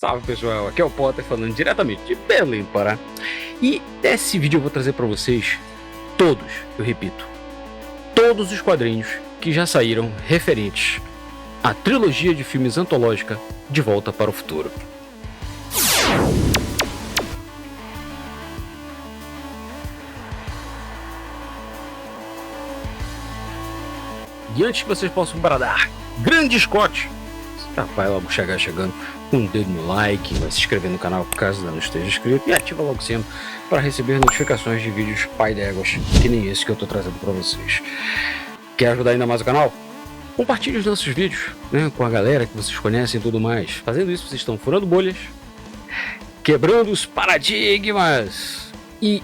Salve pessoal, aqui é o Potter falando diretamente de Belém, Pará. E nesse vídeo eu vou trazer para vocês todos, eu repito, todos os quadrinhos que já saíram referentes à trilogia de filmes antológica De Volta para o Futuro. E antes que vocês possam bradar, grande Scott! Vai logo chegando com um dedo no like, vai se inscrever no canal caso ainda não esteja inscrito e ativa logo o sino para receber notificações de vídeos pai d'éguas, que nem esse que eu estou trazendo para vocês. Quer ajudar ainda mais o canal? Compartilhe os nossos vídeos, né, com a galera que vocês conhecem e tudo mais. Fazendo isso, vocês estão furando bolhas, quebrando os paradigmas e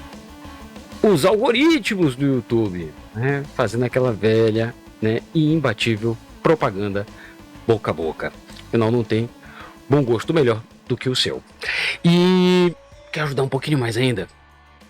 os algoritmos do YouTube, né, fazendo aquela velha, né, e imbatível propaganda boca a boca. Afinal, não tem bom gosto melhor do que o seu. E quer ajudar um pouquinho mais ainda?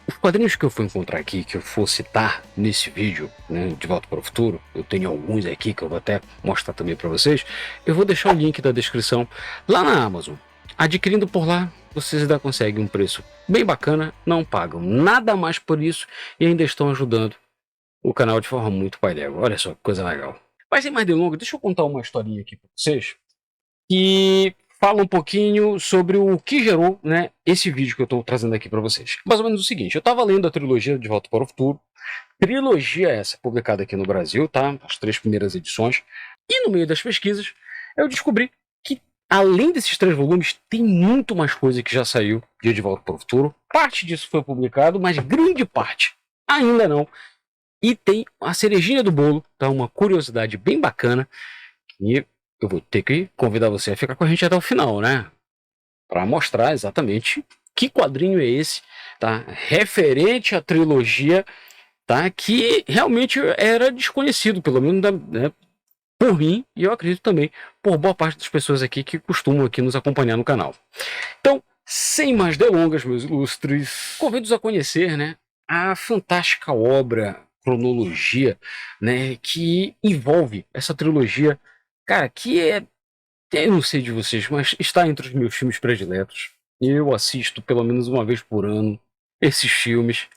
Os quadrinhos que eu fui encontrar aqui, que eu for citar nesse vídeo, né, De Volta para o Futuro, eu tenho alguns aqui que eu vou até mostrar também para vocês. Eu vou deixar o link da descrição lá na Amazon. Adquirindo por lá, vocês ainda conseguem um preço bem bacana, não pagam nada mais por isso e ainda estão ajudando o canal de forma muito pai d'égua. Olha só que coisa legal. Mas sem mais delongas, deixa eu contar uma historinha aqui para vocês que fala um pouquinho sobre o que gerou, né, esse vídeo que eu estou trazendo aqui para vocês. Mais ou menos o seguinte, eu estava lendo a trilogia De Volta para o Futuro, trilogia essa publicada aqui no Brasil, tá? As 3 primeiras edições, e no meio das pesquisas eu descobri que além desses 3 volumes tem muito mais coisa que já saiu de Volta para o Futuro. Parte disso foi publicado, mas grande parte ainda não. E tem a cerejinha do bolo, tá? Uma curiosidade bem bacana, que eu vou ter que convidar você a ficar com a gente até o final, né? Para mostrar exatamente que quadrinho é esse, tá? Referente à trilogia, tá? Que realmente era desconhecido, pelo menos né, por mim, e eu acredito também por boa parte das pessoas aqui que costumam aqui nos acompanhar no canal. Então, sem mais delongas, meus ilustres, convido-os a conhecer, né, a fantástica obra Cronologia, né, que envolve essa trilogia, cara, que eu não sei de vocês, mas está entre os meus filmes prediletos. Eu assisto pelo menos uma vez por ano esses filmes.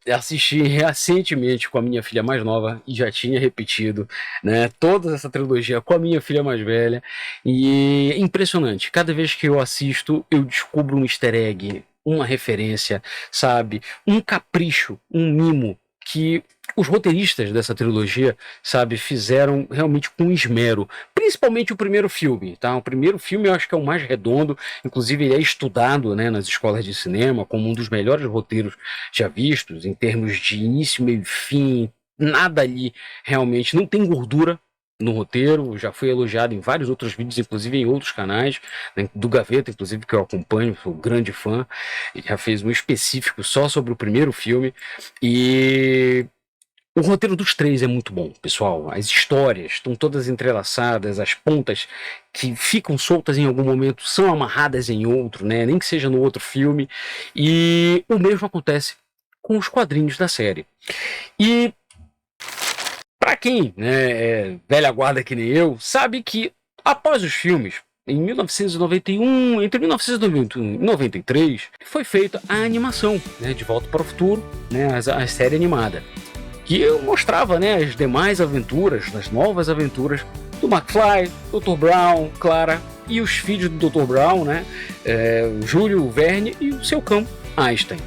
Assisti recentemente com a minha filha mais nova e já tinha repetido, né, toda essa trilogia com a minha filha mais velha, e é impressionante. Cada vez que eu assisto, eu descubro um easter egg, uma referência, sabe? Um capricho, um mimo que os roteiristas dessa trilogia, sabe, fizeram realmente com esmero. Principalmente o primeiro filme, tá? O primeiro filme eu acho que é o mais redondo, inclusive ele é estudado, né, nas escolas de cinema como um dos melhores roteiros já vistos, em termos de início, meio e fim, nada ali realmente, não tem gordura no roteiro, já foi elogiado em vários outros vídeos, inclusive em outros canais, né, do Gaveta, inclusive, que eu acompanho, sou grande fã, já fez um específico só sobre o primeiro filme, e o roteiro dos 3 é muito bom, pessoal. As histórias estão todas entrelaçadas, as pontas que ficam soltas em algum momento são amarradas em outro, né, nem que seja no outro filme, e o mesmo acontece com os quadrinhos da série. E para quem, né, é velha guarda que nem eu, sabe que após os filmes, em 1991, entre 1991 e 1993, foi feita a animação, né, De Volta para o Futuro, né, a série animada, que mostrava, né, as demais aventuras, as novas aventuras do McFly, Dr. Brown, Clara e os filhos do Dr. Brown, né, Júlio Verne e o seu cão Einstein.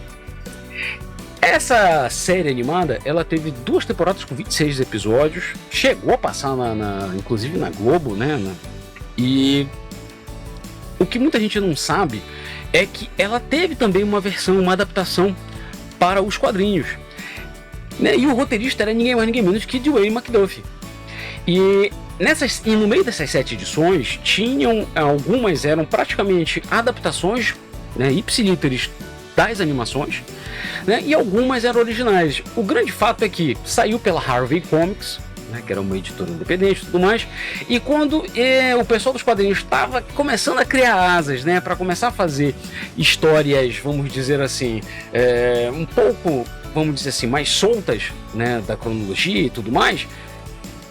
Essa série animada, ela teve 2 temporadas com 26 episódios, chegou a passar inclusive na Globo, né, e o que muita gente não sabe é que ela teve também uma versão, uma adaptação para os quadrinhos, né, e o roteirista era ninguém mais ninguém menos que Dwayne McDuffie. E no meio dessas 7 edições, algumas eram praticamente adaptações, né, ipsilíteres das animações, né, e algumas eram originais. O grande fato é que saiu pela Harvey Comics, né, que era uma editora independente e tudo mais, e quando o pessoal dos quadrinhos estava começando a criar asas, né, para começar a fazer histórias, vamos dizer assim, um pouco, vamos dizer assim, mais soltas, né, da cronologia e tudo mais,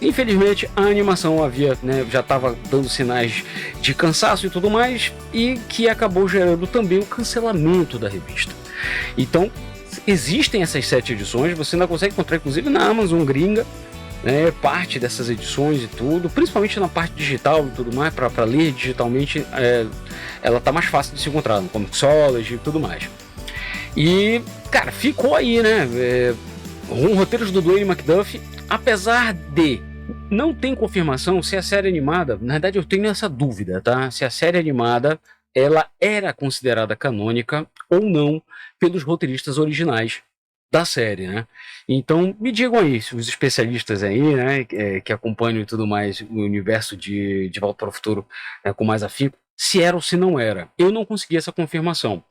Infelizmente, a animação havia, né, já estava dando sinais de cansaço e tudo mais, e que acabou gerando também o cancelamento da revista. Então, existem essas 7 edições, você ainda consegue encontrar, inclusive, na Amazon gringa, né, parte dessas edições e tudo, principalmente na parte digital e tudo mais, para ler digitalmente, ela tá mais fácil de se encontrar, no Comixology e tudo mais. E, cara, ficou aí, né, com roteiros do Dwayne McDuffie, apesar de não tem confirmação se a série animada, na verdade eu tenho essa dúvida, tá? Se a série animada ela era considerada canônica ou não pelos roteiristas originais da série, né? Então me digam aí, os especialistas aí, né, que acompanham e tudo mais o universo de Volta para o Futuro, né, com mais afinco, se era ou se não era. Eu não consegui essa confirmação.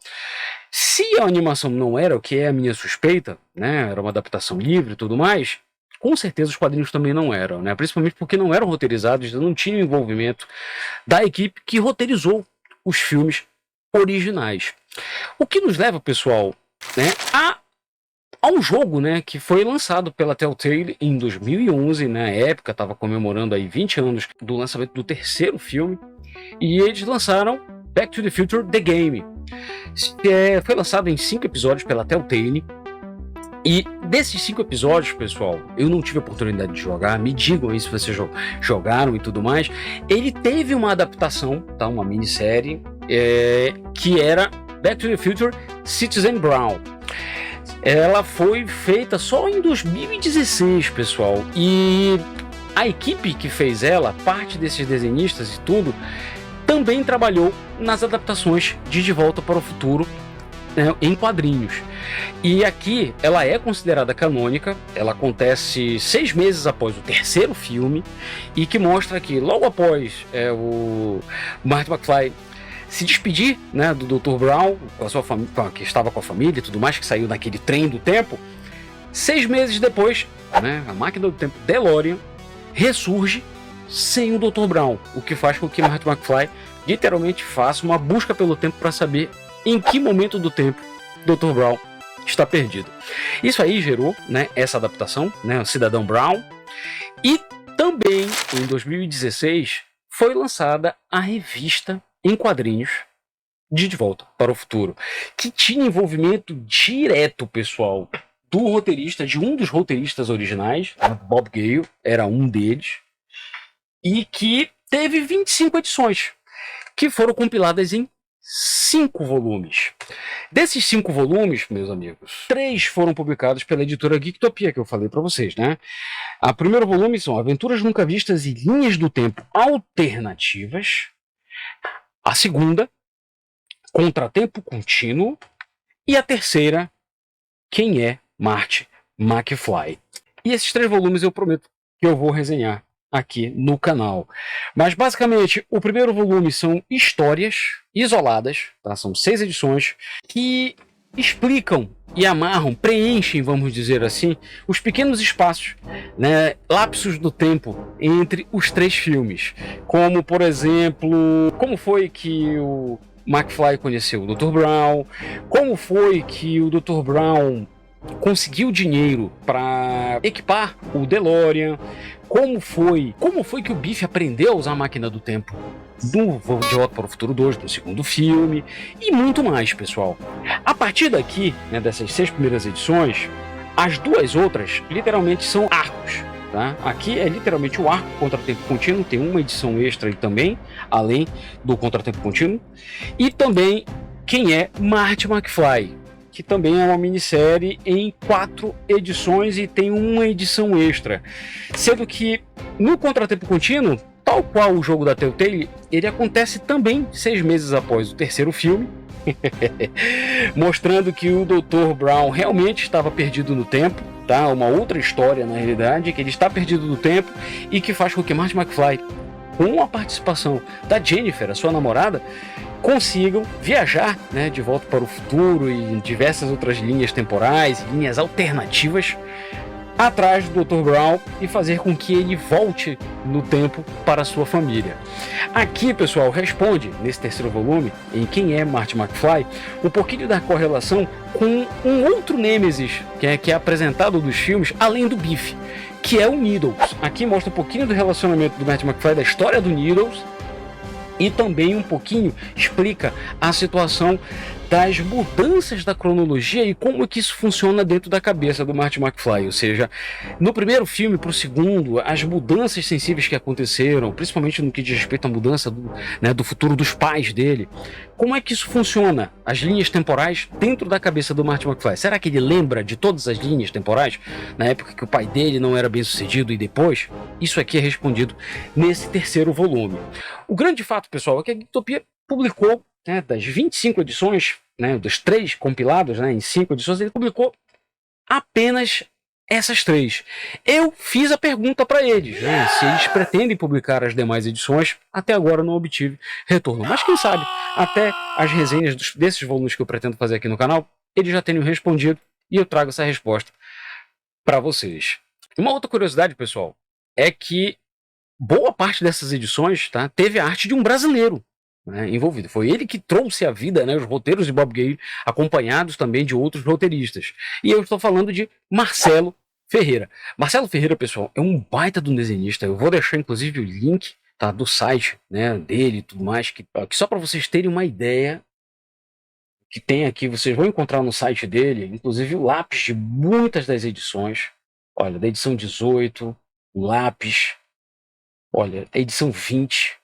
Se a animação não era, o que é a minha suspeita, né, era uma adaptação livre e tudo mais, com certeza os quadrinhos também não eram, né? Principalmente porque não eram roteirizados, não tinham envolvimento da equipe que roteirizou os filmes originais. O que nos leva, pessoal, né, a um jogo, né, que foi lançado pela Telltale em 2011, na época estava comemorando aí 20 anos do lançamento do 3º filme, e eles lançaram Back to the Future The Game. Foi lançado em 5 episódios pela Telltale. E desses 5 episódios, pessoal, eu não tive a oportunidade de jogar, me digam aí se vocês jogaram e tudo mais. Ele teve uma adaptação, tá? Uma minissérie, que era Back to the Future Citizen Brown. Ela foi feita só em 2016, pessoal, e a equipe que fez ela, parte desses desenhistas e tudo, também trabalhou nas adaptações de Volta para o Futuro, em quadrinhos. E aqui ela é considerada canônica, ela acontece 6 meses após o 3º filme, e que mostra que logo após o Marty McFly se despedir, né, do Dr. Brown, com a sua família, que estava com a família e tudo mais, que saiu naquele trem do tempo, 6 meses depois, né, a máquina do tempo DeLorean ressurge sem o Dr. Brown, o que faz com que Marty McFly literalmente faça uma busca pelo tempo para saber em que momento do tempo Dr. Brown está perdido. Isso aí gerou, né, essa adaptação, né, o Cidadão Brown. E também em 2016 foi lançada a revista em quadrinhos de Volta para o Futuro, que tinha envolvimento direto, pessoal, do roteirista, de um dos roteiristas originais, Bob Gale, era um deles, e que teve 25 edições, que foram compiladas em 5 volumes. Desses 5 volumes, meus amigos, 3 foram publicados pela editora Geektopia, que eu falei para vocês, né? O primeiro volume são Aventuras Nunca Vistas e Linhas do Tempo Alternativas. A segunda, Contratempo Contínuo. E a terceira, Quem é Marty McFly? E esses 3 volumes eu prometo que eu vou resenhar aqui no canal. Mas basicamente o primeiro volume são histórias isoladas, tá? São 6 edições que explicam e amarram, preenchem, vamos dizer assim, os pequenos espaços, né, lapsos do tempo entre os 3 filmes, como por exemplo, como foi que o McFly conheceu o Dr. Brown, como foi que o Dr. Brown conseguiu dinheiro para equipar o DeLorean, como foi que o Biff aprendeu a usar a máquina do tempo do De Volta para o Futuro 2, do 2º filme, e muito mais, pessoal. A partir daqui, né, dessas 6 primeiras edições, as 2 outras literalmente são arcos, tá? Aqui é literalmente o arco Contratempo Contínuo, tem uma edição extra aí também, além do Contratempo Contínuo, e também Quem é Marty McFly, que também é uma minissérie em 4 edições e tem uma edição extra. Sendo que no Contratempo Contínuo, tal qual o jogo da Telltale, ele acontece também 6 meses após o 3º filme, mostrando que o Dr. Brown realmente estava perdido no tempo, tá? Uma outra história na realidade, que ele está perdido no tempo e que faz com que Marty McFly, com a participação da Jennifer, a sua namorada, consigam viajar, né, de volta para o futuro e em diversas outras linhas temporais, linhas alternativas, atrás do Dr. Brown e fazer com que ele volte no tempo para a sua família. Aqui, pessoal, responde, nesse 3º volume, em Quem é Marty McFly, um pouquinho da correlação com um outro Nêmesis, que é apresentado dos filmes, além do Biff, que é o Needles. Aqui mostra um pouquinho do relacionamento do Marty McFly, da história do Needles, e também um pouquinho explica a situação das mudanças da cronologia e como é que isso funciona dentro da cabeça do Marty McFly. Ou seja, no primeiro filme para o segundo, as mudanças sensíveis que aconteceram, principalmente no que diz respeito à mudança do futuro dos pais dele. Como é que isso funciona? As linhas temporais dentro da cabeça do Marty McFly. Será que ele lembra de todas as linhas temporais? Na época que o pai dele não era bem sucedido e depois? Isso aqui é respondido nesse terceiro volume. O grande fato, pessoal, é que a Geektopia publicou, das 25 edições, dos 3 compilados, em 5 edições, ele publicou apenas essas 3. Eu fiz a pergunta para eles, se eles pretendem publicar as demais edições. Até agora não obtive retorno. Mas quem sabe, até as resenhas desses volumes que eu pretendo fazer aqui no canal, eles já tenham respondido e eu trago essa resposta para vocês. Uma outra curiosidade, pessoal, é que boa parte dessas edições teve a arte de um brasileiro envolvido. Foi ele que trouxe à vida os roteiros de Bob Gale, acompanhados também de outros roteiristas. E eu estou falando de Marcelo Ferreira. Marcelo Ferreira, pessoal, é um baita de um desenhista. Eu vou deixar inclusive o link do site dele e tudo mais, que só para vocês terem uma ideia que tem aqui, vocês vão encontrar no site dele, inclusive o lápis de muitas das edições. Olha, da edição 18, o lápis, olha, a edição 20.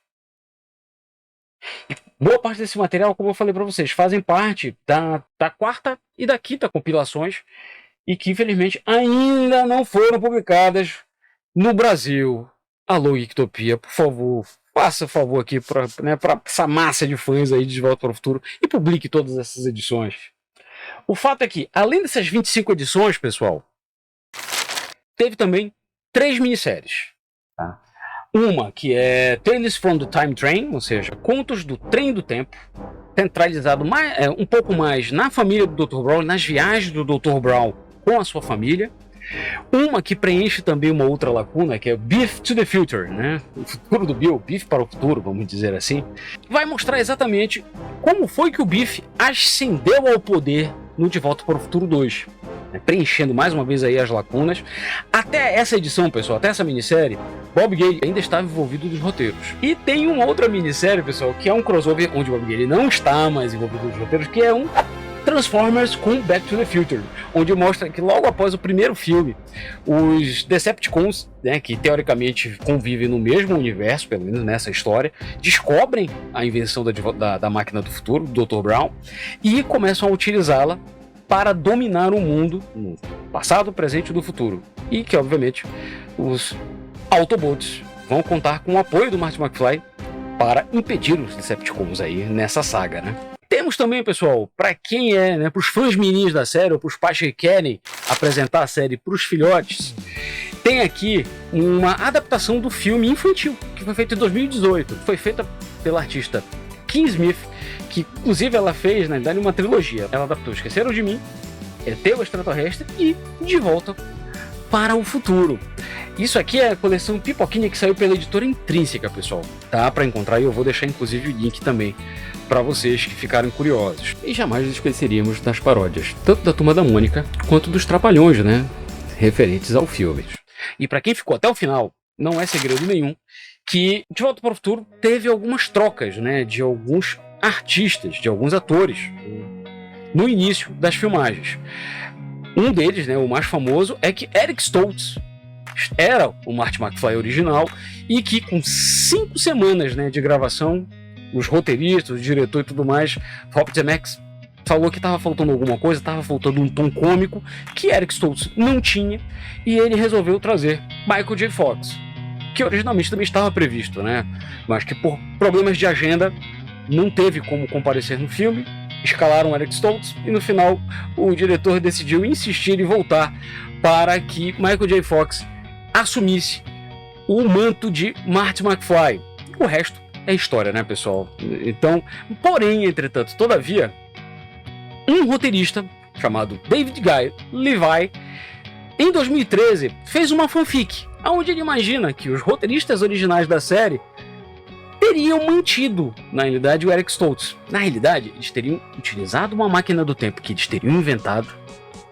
Boa parte desse material, como eu falei para vocês, fazem parte da quarta e da quinta compilações e que infelizmente ainda não foram publicadas no Brasil. Alô, Geektopia, por favor, faça favor aqui para essa massa de fãs aí de Volta para o Futuro e publique todas essas edições. O fato é que, além dessas 25 edições, pessoal, teve também 3 minisséries. Uma que é Tales from the Time Train, ou seja, Contos do Trem do Tempo, centralizado um pouco mais na família do Dr. Brown, nas viagens do Dr. Brown com a sua família. Uma que preenche também uma outra lacuna, que é Biff to the Future, o futuro do Bill, Biff para o futuro, vamos dizer assim. Vai mostrar exatamente como foi que o Biff ascendeu ao poder no De Volta para o Futuro 2. Preenchendo mais uma vez aí as lacunas. Até essa edição, pessoal, até essa minissérie, Bob Gale ainda estava envolvido nos roteiros. E tem uma outra minissérie, pessoal, que é um crossover onde Bob Gale não está mais envolvido nos roteiros, que é um Transformers com Back to the Future, onde mostra que logo após o primeiro filme, os Decepticons, que teoricamente convivem no mesmo universo, pelo menos nessa história, descobrem a invenção da máquina do futuro, do Dr. Brown, e começam a utilizá-la para dominar o mundo no passado, presente e do futuro. E que, obviamente, os Autobots vão contar com o apoio do Marty McFly para impedir os Decepticons aí nessa saga, Temos também, pessoal, para quem para os fãs meninos da série, ou para os pais que querem apresentar a série para os filhotes, tem aqui uma adaptação do filme infantil, que foi feito em 2018. Foi feita pela artista Kim Smith, que inclusive ela fez, na verdade, uma trilogia. Ela adaptou Esqueceram de Mim, ET o Extraterrestre e De Volta para o Futuro. Isso aqui é a coleção Pipoquinha que saiu pela editora Intrínseca, pessoal. Tá para encontrar e eu vou deixar inclusive o link também para vocês que ficarem curiosos. E jamais nos esqueceríamos das paródias, tanto da Turma da Mônica quanto dos Trapalhões, referentes ao filme. E para quem ficou até o final, não é segredo nenhum que De Volta para o Futuro teve algumas trocas, de alguns artistas, de alguns atores no início das filmagens. Um deles, o mais famoso, é que Eric Stoltz era o Marty McFly original e que com 5 semanas de gravação, os roteiristas, o diretor e tudo mais, Rob Zemeckis falou que estava faltando alguma coisa, estava faltando um tom cômico que Eric Stoltz não tinha, e ele resolveu trazer Michael J. Fox, que originalmente também estava previsto, mas que por problemas de agenda não teve como comparecer no filme. Escalaram Eric Stoltz e no final o diretor decidiu insistir e voltar para que Michael J. Fox assumisse o manto de Marty McFly. O resto é história, pessoal? Então, porém, entretanto, todavia, um roteirista chamado David Guy Levi, em 2013, fez uma fanfic, onde ele imagina que os roteiristas originais da série teriam mantido, na realidade, o Eric Stoltz. Na realidade, eles teriam utilizado uma máquina do tempo que eles teriam inventado,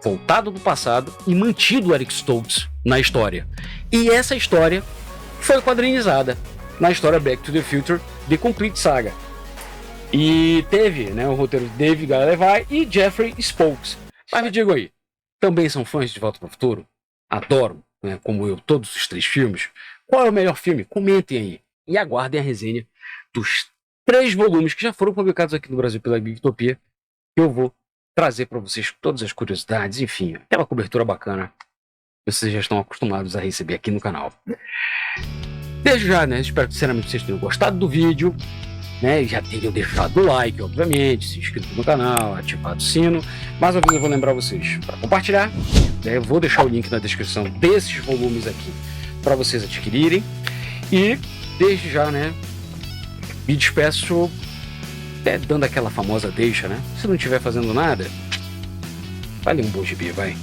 voltado do passado e mantido o Eric Stoltz na história. E essa história foi quadrinizada na história Back to the Future The Complete Saga. E teve, né, o roteiro de Dave Gallevay e Jeffrey Spokes. Mas me digam aí, também são fãs de Volta para o Futuro? Adoram, né, como eu, todos os 3 filmes. Qual é o melhor filme? Comentem aí. E aguardem a resenha dos 3 volumes que já foram publicados aqui no Brasil pela Geektopia, que eu vou trazer para vocês todas as curiosidades, enfim, aquela cobertura bacana que vocês já estão acostumados a receber aqui no canal. Desde já, né, espero que sinceramente vocês tenham gostado do vídeo, né, já tenham deixado o like, obviamente, se inscrito no canal, ativado o sino. Mais uma vez eu vou lembrar vocês para compartilhar, né, eu vou deixar o link na descrição desses volumes aqui para vocês adquirirem. E desde já, né, me despeço dando aquela famosa deixa, né? Se não estiver fazendo nada, vale um bom gibi, vai.